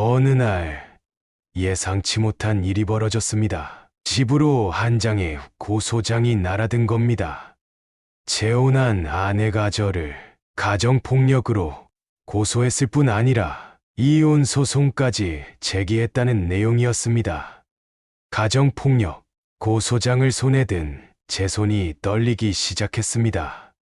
어느 날 예상치 못한 일이 벌어졌습니다. 집으로 한 장의 고소장이 날아든 겁니다. 재혼한 아내가 저를 가정폭력으로 고소했을 뿐 아니라 이혼 소송까지 제기했다는 내용이었습니다. 가정폭력, 고소장을 손에 든 제 손이 떨리기 시작했습니다.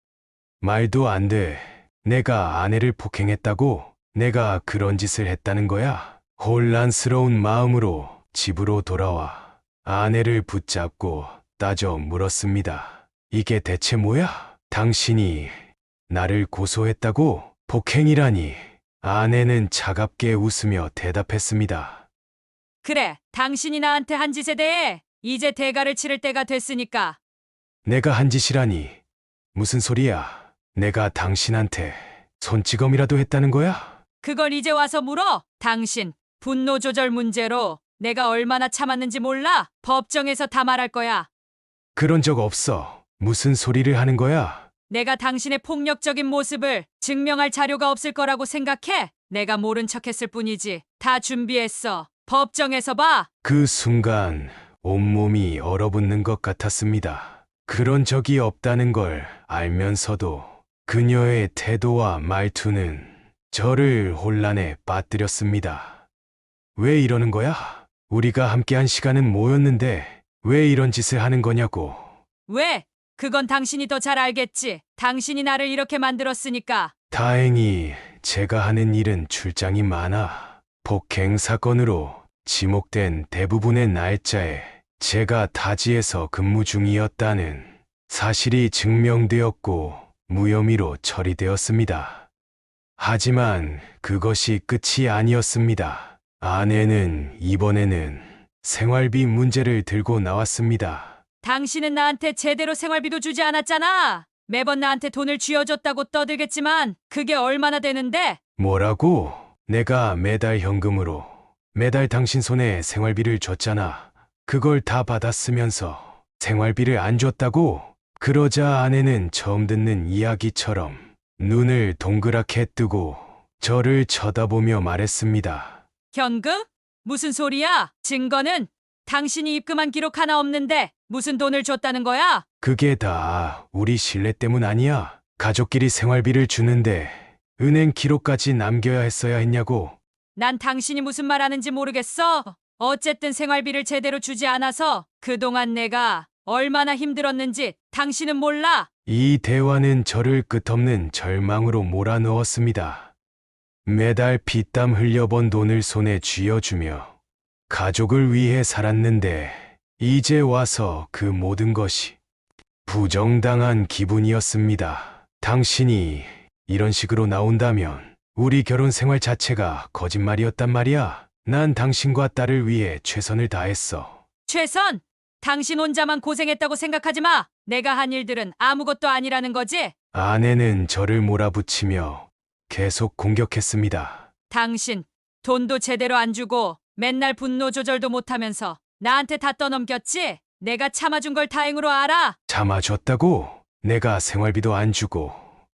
말도 안 돼. 내가 아내를 폭행했다고? 내가 그런 짓을 했다는 거야? 혼란스러운 마음으로 집으로 돌아와 아내를 붙잡고 따져 물었습니다. 이게 대체 뭐야? 당신이 나를 고소했다고? 폭행이라니. 아내는 차갑게 웃으며 대답했습니다. 그래, 당신이 나한테 한 짓에 대해 이제 대가를 치를 때가 됐으니까. 내가 한 짓이라니. 무슨 소리야? 내가 당신한테 손찌검이라도 했다는 거야? 그걸 이제 와서 물어? 당신, 분노 조절 문제로 내가 얼마나 참았는지 몰라? 법정에서 다 말할 거야. 그런 적 없어. 무슨 소리를 하는 거야? 내가 당신의 폭력적인 모습을 증명할 자료가 없을 거라고 생각해? 내가 모른 척했을 뿐이지. 다 준비했어. 법정에서 봐. 그 순간 온몸이 얼어붙는 것 같았습니다. 그런 적이 없다는 걸 알면서도 그녀의 태도와 말투는 저를 혼란에 빠뜨렸습니다. 왜 이러는 거야? 우리가 함께한 시간은 뭐였는데 왜 이런 짓을 하는 거냐고. 왜? 그건 당신이 더 잘 알겠지. 당신이 나를 이렇게 만들었으니까. 다행히 제가 하는 일은 출장이 많아 폭행 사건으로 지목된 대부분의 날짜에 제가 타지에서 근무 중이었다는 사실이 증명되었고 무혐의로 처리되었습니다. 하지만 그것이 끝이 아니었습니다. 아내는 이번에는 생활비 문제를 들고 나왔습니다. 당신은 나한테 제대로 생활비도 주지 않았잖아. 매번 나한테 돈을 쥐어줬다고 떠들겠지만 그게 얼마나 되는데? 뭐라고? 내가 매달 현금으로 매달 당신 손에 생활비를 줬잖아. 그걸 다 받았으면서 생활비를 안 줬다고? 그러자 아내는 처음 듣는 이야기처럼 눈을 동그랗게 뜨고 저를 쳐다보며 말했습니다. 현금? 무슨 소리야? 증거는? 당신이 입금한 기록 하나 없는데 무슨 돈을 줬다는 거야? 그게 다 우리 신뢰 때문 아니야? 가족끼리 생활비를 주는데 은행 기록까지 남겨야 했어야 했냐고. 난 당신이 무슨 말 하는지 모르겠어. 어쨌든 생활비를 제대로 주지 않아서 그동안 내가 얼마나 힘들었는지 당신은 몰라. 이 대화는 저를 끝없는 절망으로 몰아넣었습니다. 매달 피땀 흘려번 돈을 손에 쥐어주며 가족을 위해 살았는데 이제 와서 그 모든 것이 부정당한 기분이었습니다. 당신이 이런 식으로 나온다면 우리 결혼 생활 자체가 거짓말이었단 말이야. 난 당신과 딸을 위해 최선을 다했어. 최선! 당신 혼자만 고생했다고 생각하지 마. 내가 한 일들은 아무것도 아니라는 거지. 아내는 저를 몰아붙이며 계속 공격했습니다. 당신 돈도 제대로 안 주고 맨날 분노 조절도 못하면서 나한테 다 떠넘겼지? 내가 참아준 걸 다행으로 알아. 참아줬다고? 내가 생활비도 안 주고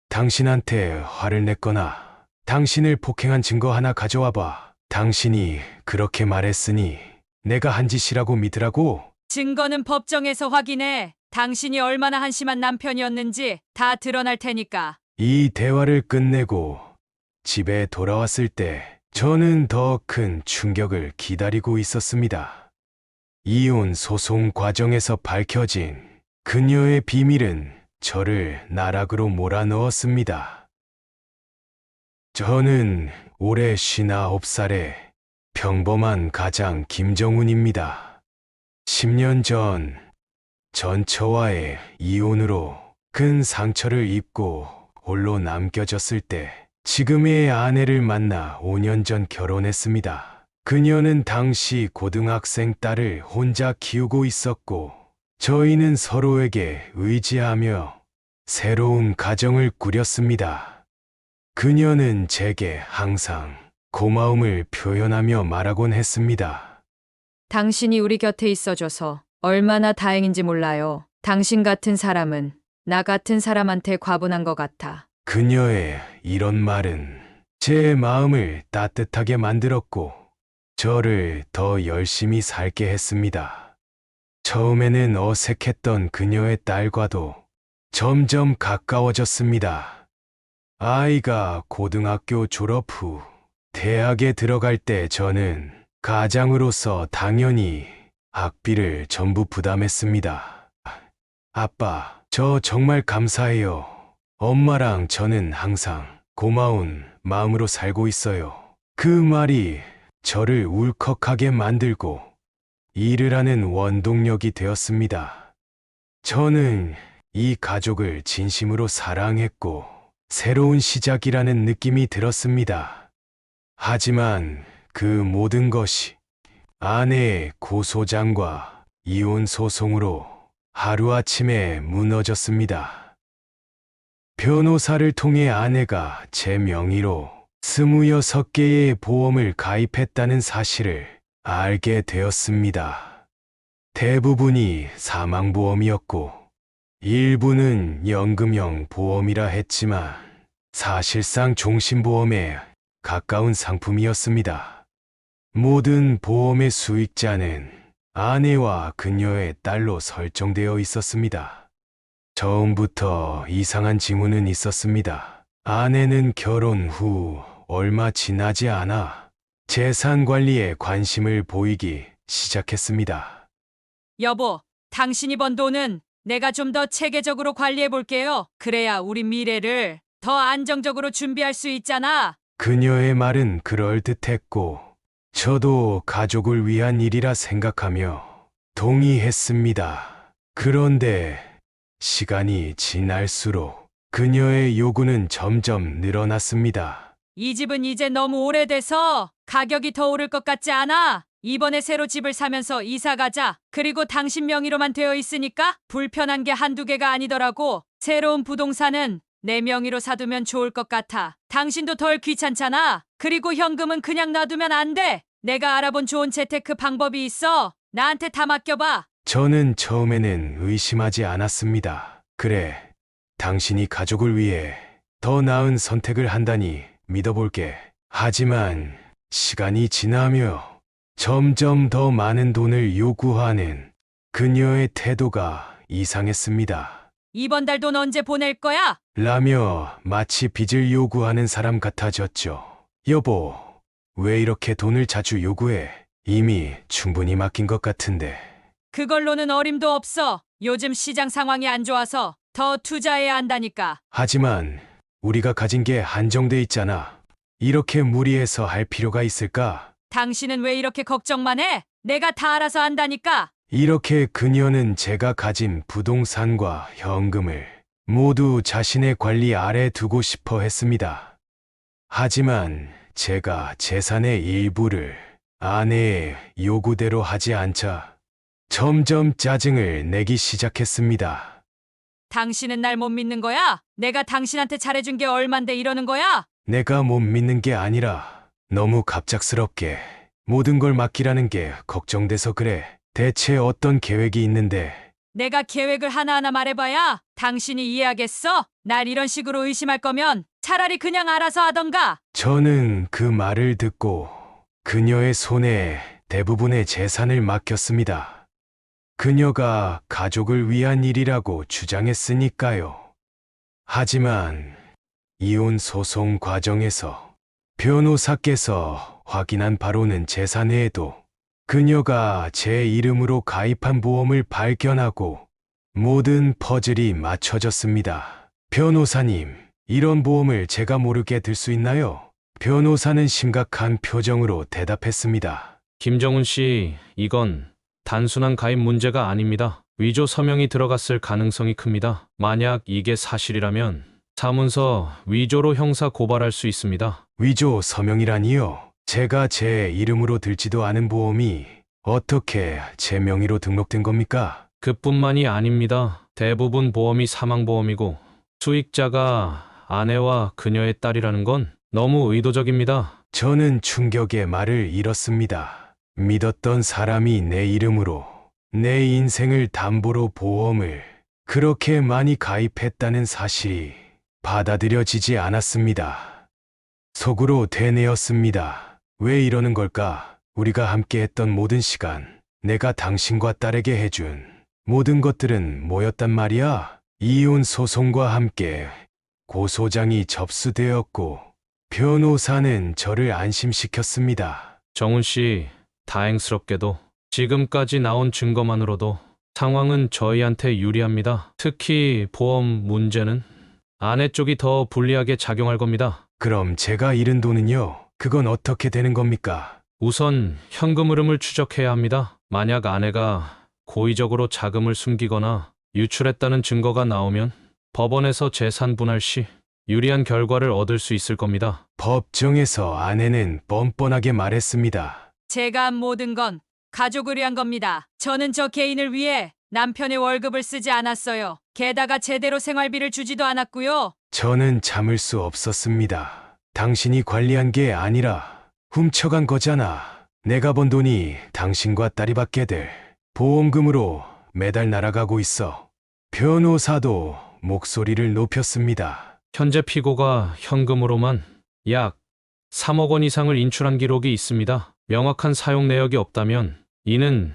당신한테 화를 냈거나 당신을 폭행한 증거 하나 가져와 봐. 당신이 그렇게 말했으니 내가 한 짓이라고 믿으라고? 증거는 법정에서 확인해. 당신이 얼마나 한심한 남편이었는지 다 드러날 테니까. 이 대화를 끝내고 집에 돌아왔을 때 저는 더 큰 충격을 기다리고 있었습니다. 이혼 소송 과정에서 밝혀진 그녀의 비밀은 저를 나락으로 몰아넣었습니다. 저는 올해 59살의 평범한 가장 김정훈입니다. 10년 전 처와의 이혼으로 큰 상처를 입고 홀로 남겨졌을 때 지금의 아내를 만나 5년 전 결혼했습니다. 그녀는 당시 고등학생 딸을 혼자 키우고 있었고 저희는 서로에게 의지하며 새로운 가정을 꾸렸습니다. 그녀는 제게 항상 고마움을 표현하며 말하곤 했습니다. 당신이 우리 곁에 있어줘서 얼마나 다행인지 몰라요. 당신 같은 사람은 나 같은 사람한테 과분한 것 같아. 그녀의 이런 말은 제 마음을 따뜻하게 만들었고 저를 더 열심히 살게 했습니다. 처음에는 어색했던 그녀의 딸과도 점점 가까워졌습니다. 아이가 고등학교 졸업 후 대학에 들어갈 때 저는 가장으로서 당연히 학비를 전부 부담했습니다. 아빠, 저 정말 감사해요. 엄마랑 저는 항상 고마운 마음으로 살고 있어요. 그 말이 저를 울컥하게 만들고 일을 하는 원동력이 되었습니다. 저는 이 가족을 진심으로 사랑했고 새로운 시작이라는 느낌이 들었습니다. 하지만 그 모든 것이 아내의 고소장과 이혼 소송으로 하루아침에 무너졌습니다. 변호사를 통해 아내가 제 명의로 26개의 보험을 가입했다는 사실을 알게 되었습니다. 대부분이 사망보험이었고 일부는 연금형 보험이라 했지만 사실상 종신보험에 가까운 상품이었습니다. 모든 보험의 수익자는 아내와 그녀의 딸로 설정되어 있었습니다. 처음부터 이상한 징후는 있었습니다. 아내는 결혼 후 얼마 지나지 않아 재산 관리에 관심을 보이기 시작했습니다. 여보, 당신이 번 돈은 내가 좀 더 체계적으로 관리해 볼게요. 그래야 우리 미래를 더 안정적으로 준비할 수 있잖아. 그녀의 말은 그럴듯했고 저도 가족을 위한 일이라 생각하며 동의했습니다. 그런데 시간이 지날수록 그녀의 요구는 점점 늘어났습니다. 이 집은 이제 너무 오래돼서 가격이 더 오를 것 같지 않아? 이번에 새로 집을 사면서 이사 가자. 그리고 당신 명의로만 되어 있으니까 불편한 게 한두 개가 아니더라고. 새로운 부동산은 내 명의로 사두면 좋을 것 같아. 당신도 덜 귀찮잖아. 그리고 현금은 그냥 놔두면 안 돼. 내가 알아본 좋은 재테크 방법이 있어. 나한테 다 맡겨봐. 저는 처음에는 의심하지 않았습니다. 그래, 당신이 가족을 위해 더 나은 선택을 한다니 믿어볼게. 하지만 시간이 지나며 점점 더 많은 돈을 요구하는 그녀의 태도가 이상했습니다. 이번 달 돈 언제 보낼 거야? 라며 마치 빚을 요구하는 사람 같아졌죠. 여보, 왜 이렇게 돈을 자주 요구해? 이미 충분히 맡긴 것 같은데. 그걸로는 어림도 없어. 요즘 시장 상황이 안 좋아서 더 투자해야 한다니까. 하지만 우리가 가진 게 한정돼 있잖아. 이렇게 무리해서 할 필요가 있을까? 당신은 왜 이렇게 걱정만 해? 내가 다 알아서 한다니까. 이렇게 그녀는 제가 가진 부동산과 현금을 모두 자신의 관리 아래 두고 싶어 했습니다. 하지만 제가 재산의 일부를 아내의 요구대로 하지 않자 점점 짜증을 내기 시작했습니다. 당신은 날 못 믿는 거야? 내가 당신한테 잘해준 게 얼만데 이러는 거야? 내가 못 믿는 게 아니라 너무 갑작스럽게 모든 걸 맡기라는 게 걱정돼서 그래. 대체 어떤 계획이 있는데? 내가 계획을 하나하나 말해봐야 당신이 이해하겠어? 날 이런 식으로 의심할 거면 차라리 그냥 알아서 하던가. 저는 그 말을 듣고 그녀의 손에 대부분의 재산을 맡겼습니다. 그녀가 가족을 위한 일이라고 주장했으니까요. 하지만 이혼 소송 과정에서 변호사께서 확인한 바로는 재산 외에도 그녀가 제 이름으로 가입한 보험을 발견하고 모든 퍼즐이 맞춰졌습니다. 변호사님, 이런 보험을 제가 모르게 들 수 있나요? 변호사는 심각한 표정으로 대답했습니다. 김정훈 씨, 이건 단순한 가입 문제가 아닙니다. 위조 서명이 들어갔을 가능성이 큽니다. 만약 이게 사실이라면 사문서 위조로 형사 고발할 수 있습니다. 위조 서명이라니요? 제가 제 이름으로 들지도 않은 보험이 어떻게 제 명의로 등록된 겁니까? 그뿐만이 아닙니다. 대부분 보험이 사망보험이고 수익자가 아내와 그녀의 딸이라는 건 너무 의도적입니다. 저는 충격의 말을 잃었습니다. 믿었던 사람이 내 이름으로 내 인생을 담보로 보험을 그렇게 많이 가입했다는 사실이 받아들여지지 않았습니다. 속으로 되뇌었습니다. 왜 이러는 걸까? 우리가 함께 했던 모든 시간, 내가 당신과 딸에게 해준 모든 것들은 뭐였단 말이야? 이혼 소송과 함께 고소장이 접수되었고, 변호사는 저를 안심시켰습니다. 정훈 씨, 다행스럽게도 지금까지 나온 증거만으로도 상황은 저희한테 유리합니다. 특히 보험 문제는 아내 쪽이 더 불리하게 작용할 겁니다. 그럼 제가 잃은 돈은요? 그건 어떻게 되는 겁니까? 우선 현금 흐름을 추적해야 합니다. 만약 아내가 고의적으로 자금을 숨기거나 유출했다는 증거가 나오면 법원에서 재산 분할 시 유리한 결과를 얻을 수 있을 겁니다. 법정에서 아내는 뻔뻔하게 말했습니다. 제가 한 모든 건 가족을 위한 겁니다. 저는 저 개인을 위해 남편의 월급을 쓰지 않았어요. 게다가 제대로 생활비를 주지도 않았고요. 저는 참을 수 없었습니다. 당신이 관리한 게 아니라 훔쳐간 거잖아. 내가 번 돈이 당신과 딸이 받게 될 보험금으로 매달 날아가고 있어. 변호사도 목소리를 높였습니다. 현재 피고가 현금으로만 약 3억 원 이상을 인출한 기록이 있습니다. 명확한 사용 내역이 없다면 이는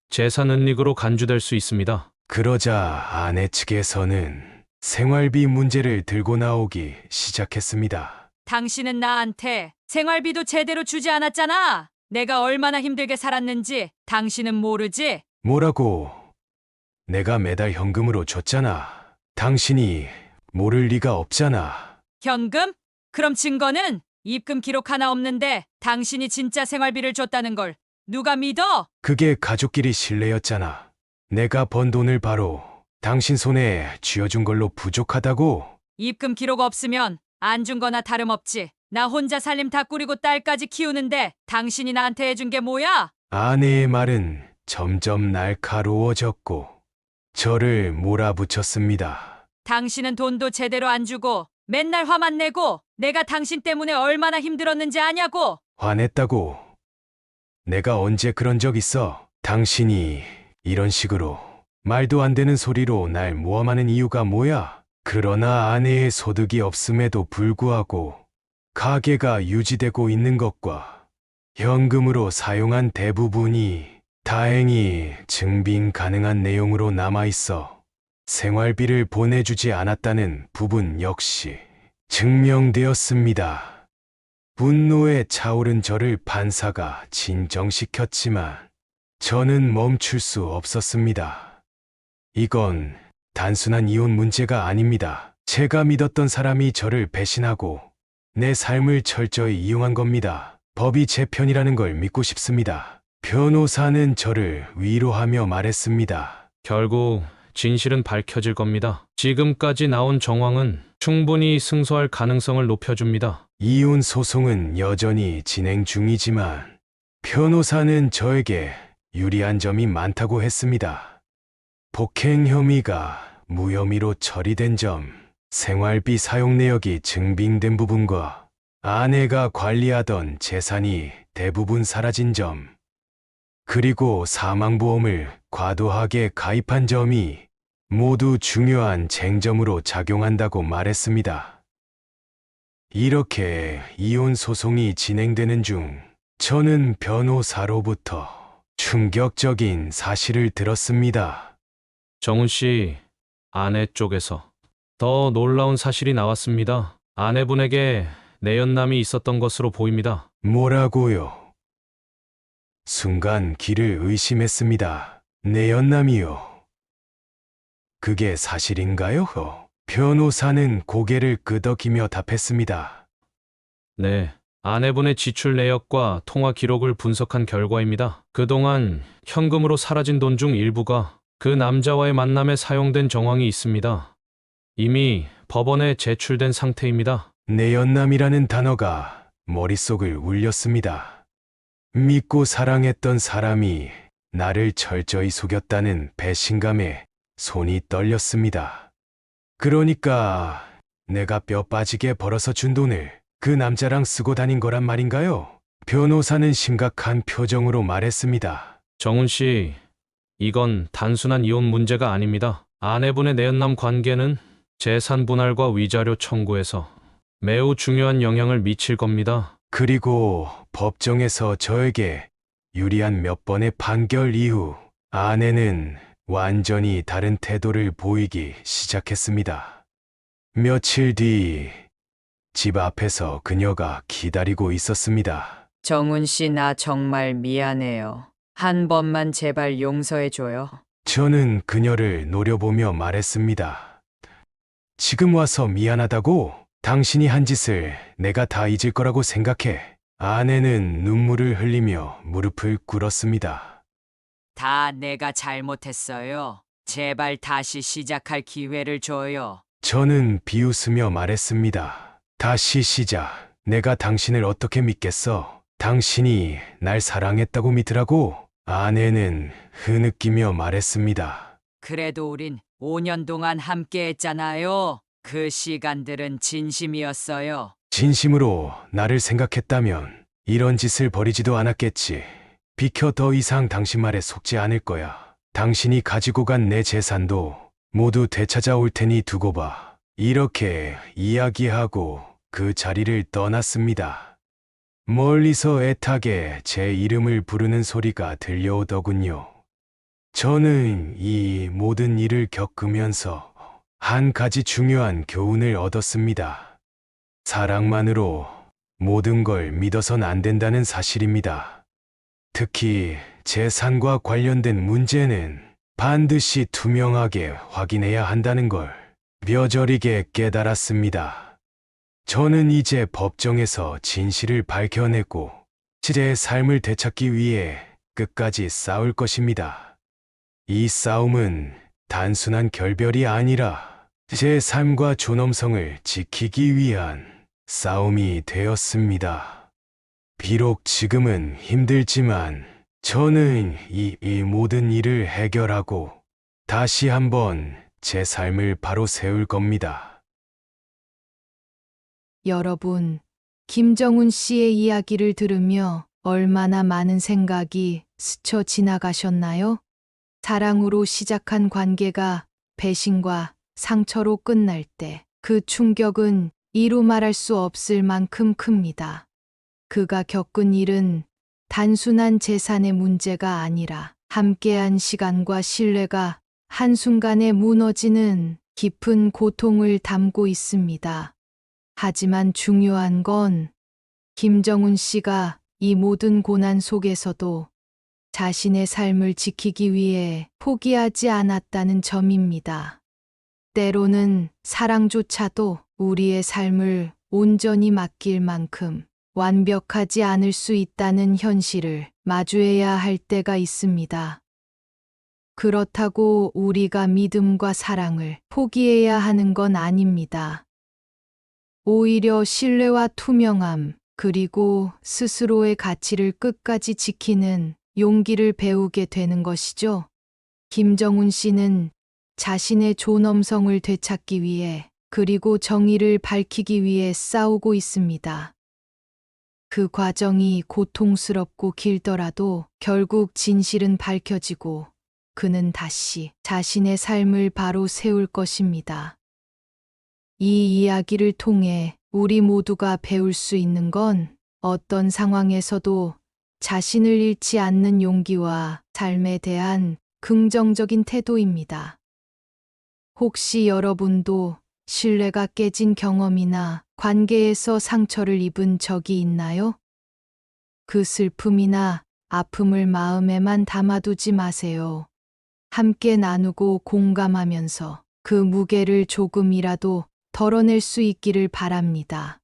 재산 은닉으로 간주될 수 있습니다. 그러자 아내 측에서는 생활비 문제를 들고 나오기 시작했습니다. 당신은 나한테 생활비도 제대로 주지 않았잖아. 내가 얼마나 힘들게 살았는지 당신은 모르지? 뭐라고? 내가 매달 현금으로 줬잖아. 당신이 모를 리가 없잖아. 현금? 그럼 증거는? 입금 기록 하나 없는데 당신이 진짜 생활비를 줬다는 걸 누가 믿어? 그게 가족끼리 신뢰였잖아. 내가 번 돈을 바로 당신 손에 쥐어준 걸로 부족하다고? 입금 기록 없으면 안 준 거나 다름없지. 나 혼자 살림 다 꾸리고 딸까지 키우는데 당신이 나한테 해준 게 뭐야? 아내의 말은 점점 날카로워졌고 저를 몰아붙였습니다. 당신은 돈도 제대로 안 주고 맨날 화만 내고 내가 당신 때문에 얼마나 힘들었는지 아냐고. 화냈다고? 내가 언제 그런 적 있어? 당신이 이런 식으로 말도 안 되는 소리로 날 모함하는 이유가 뭐야? 그러나 아내의 소득이 없음에도 불구하고 가게가 유지되고 있는 것과 현금으로 사용한 대부분이 다행히 증빙 가능한 내용으로 남아있어 생활비를 보내주지 않았다는 부분 역시 증명되었습니다. 분노에 차오른 저를 판사가 진정시켰지만 저는 멈출 수 없었습니다. 이건 단순한 이혼 문제가 아닙니다. 제가 믿었던 사람이 저를 배신하고 내 삶을 철저히 이용한 겁니다. 법이 제 편이라는 걸 믿고 싶습니다. 변호사는 저를 위로하며 말했습니다. 결국 진실은 밝혀질 겁니다. 지금까지 나온 정황은 충분히 승소할 가능성을 높여줍니다. 이혼 소송은 여전히 진행 중이지만 변호사는 저에게 유리한 점이 많다고 했습니다. 폭행 혐의가 무혐의로 처리된 점, 생활비 사용 내역이 증빙된 부분과 아내가 관리하던 재산이 대부분 사라진 점, 그리고 사망보험을 과도하게 가입한 점이 모두 중요한 쟁점으로 작용한다고 말했습니다. 이렇게 이혼 소송이 진행되는 중 저는 변호사로부터 충격적인 사실을 들었습니다. 정훈 씨, 아내 쪽에서 더 놀라운 사실이 나왔습니다. 아내분에게 내연남이 있었던 것으로 보입니다. 뭐라고요? 순간 귀를 의심했습니다. 내연남이요. 그게 사실인가요? 변호사는 고개를 끄덕이며 답했습니다. 네, 아내분의 지출 내역과 통화 기록을 분석한 결과입니다. 그동안 현금으로 사라진 돈 중 일부가 그 남자와의 만남에 사용된 정황이 있습니다. 이미 법원에 제출된 상태입니다. 내연남이라는 단어가 머릿속을 울렸습니다. 믿고 사랑했던 사람이 나를 철저히 속였다는 배신감에 손이 떨렸습니다. 그러니까 내가 뼈 빠지게 벌어서 준 돈을 그 남자랑 쓰고 다닌 거란 말인가요? 변호사는 심각한 표정으로 말했습니다. 정훈 씨, 이건 단순한 이혼 문제가 아닙니다. 아내분의 내연남 관계는 재산 분할과 위자료 청구에서 매우 중요한 영향을 미칠 겁니다. 그리고 법정에서 저에게 유리한 몇 번의 판결 이후 아내는 완전히 다른 태도를 보이기 시작했습니다. 며칠 뒤 집 앞에서 그녀가 기다리고 있었습니다. 정훈 씨, 나 정말 미안해요. 한 번만 제발 용서해줘요. 저는 그녀를 노려보며 말했습니다. 지금 와서 미안하다고? 당신이 한 짓을 내가 다 잊을 거라고 생각해. 아내는 눈물을 흘리며 무릎을 꿇었습니다. 다 내가 잘못했어요. 제발 다시 시작할 기회를 줘요. 저는 비웃으며 말했습니다. 다시 시작. 내가 당신을 어떻게 믿겠어? 당신이 날 사랑했다고 믿으라고? 아내는 흐느끼며 말했습니다. 그래도 우린 5년 동안 함께 했잖아요. 그 시간들은 진심이었어요. 진심으로 나를 생각했다면 이런 짓을 벌이지도 않았겠지. 비켜, 더 이상 당신 말에 속지 않을 거야. 당신이 가지고 간 내 재산도 모두 되찾아올 테니 두고 봐. 이렇게 이야기하고 그 자리를 떠났습니다. 멀리서 애타게 제 이름을 부르는 소리가 들려오더군요. 저는 이 모든 일을 겪으면서 한 가지 중요한 교훈을 얻었습니다. 사랑만으로 모든 걸 믿어선 안 된다는 사실입니다. 특히 재산과 관련된 문제는 반드시 투명하게 확인해야 한다는 걸 뼈저리게 깨달았습니다. 저는 이제 법정에서 진실을 밝혀내고 제 삶을 되찾기 위해 끝까지 싸울 것입니다. 이 싸움은 단순한 결별이 아니라 제 삶과 존엄성을 지키기 위한 싸움이 되었습니다. 비록 지금은 힘들지만 저는 이 모든 일을 해결하고 다시 한번 제 삶을 바로 세울 겁니다. 여러분, 김정훈 씨의 이야기를 들으며 얼마나 많은 생각이 스쳐 지나가셨나요? 사랑으로 시작한 관계가 배신과 상처로 끝날 때 그 충격은 이루 말할 수 없을 만큼 큽니다. 그가 겪은 일은 단순한 재산의 문제가 아니라 함께한 시간과 신뢰가 한순간에 무너지는 깊은 고통을 담고 있습니다. 하지만 중요한 건 김정훈 씨가 이 모든 고난 속에서도 자신의 삶을 지키기 위해 포기하지 않았다는 점입니다. 때로는 사랑조차도 우리의 삶을 온전히 맡길 만큼 완벽하지 않을 수 있다는 현실을 마주해야 할 때가 있습니다. 그렇다고 우리가 믿음과 사랑을 포기해야 하는 건 아닙니다. 오히려 신뢰와 투명함, 그리고 스스로의 가치를 끝까지 지키는 용기를 배우게 되는 것이죠. 김정훈 씨는 자신의 존엄성을 되찾기 위해 그리고 정의를 밝히기 위해 싸우고 있습니다. 그 과정이 고통스럽고 길더라도 결국 진실은 밝혀지고 그는 다시 자신의 삶을 바로 세울 것입니다. 이 이야기를 통해 우리 모두가 배울 수 있는 건 어떤 상황에서도 자신을 잃지 않는 용기와 삶에 대한 긍정적인 태도입니다. 혹시 여러분도 신뢰가 깨진 경험이나 관계에서 상처를 입은 적이 있나요? 그 슬픔이나 아픔을 마음에만 담아두지 마세요. 함께 나누고 공감하면서 그 무게를 조금이라도 덜어낼 수 있기를 바랍니다.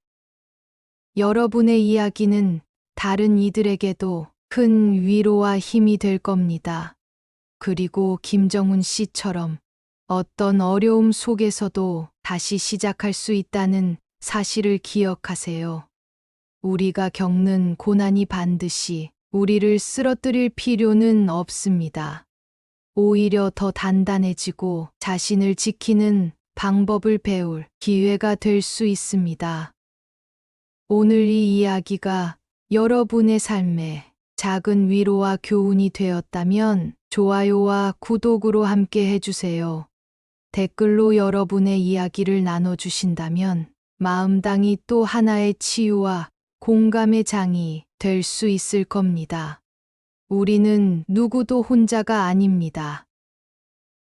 여러분의 이야기는 다른 이들에게도 큰 위로와 힘이 될 겁니다. 그리고 김정훈 씨처럼 어떤 어려움 속에서도 다시 시작할 수 있다는 사실을 기억하세요. 우리가 겪는 고난이 반드시 우리를 쓰러뜨릴 필요는 없습니다. 오히려 더 단단해지고 자신을 지키는 방법을 배울 기회가 될 수 있습니다. 오늘 이 이야기가 여러분의 삶에 작은 위로와 교훈이 되었다면 좋아요와 구독으로 함께 해주세요. 댓글로 여러분의 이야기를 나눠주신다면 마음당이 또 하나의 치유와 공감의 장이 될 수 있을 겁니다. 우리는 누구도 혼자가 아닙니다.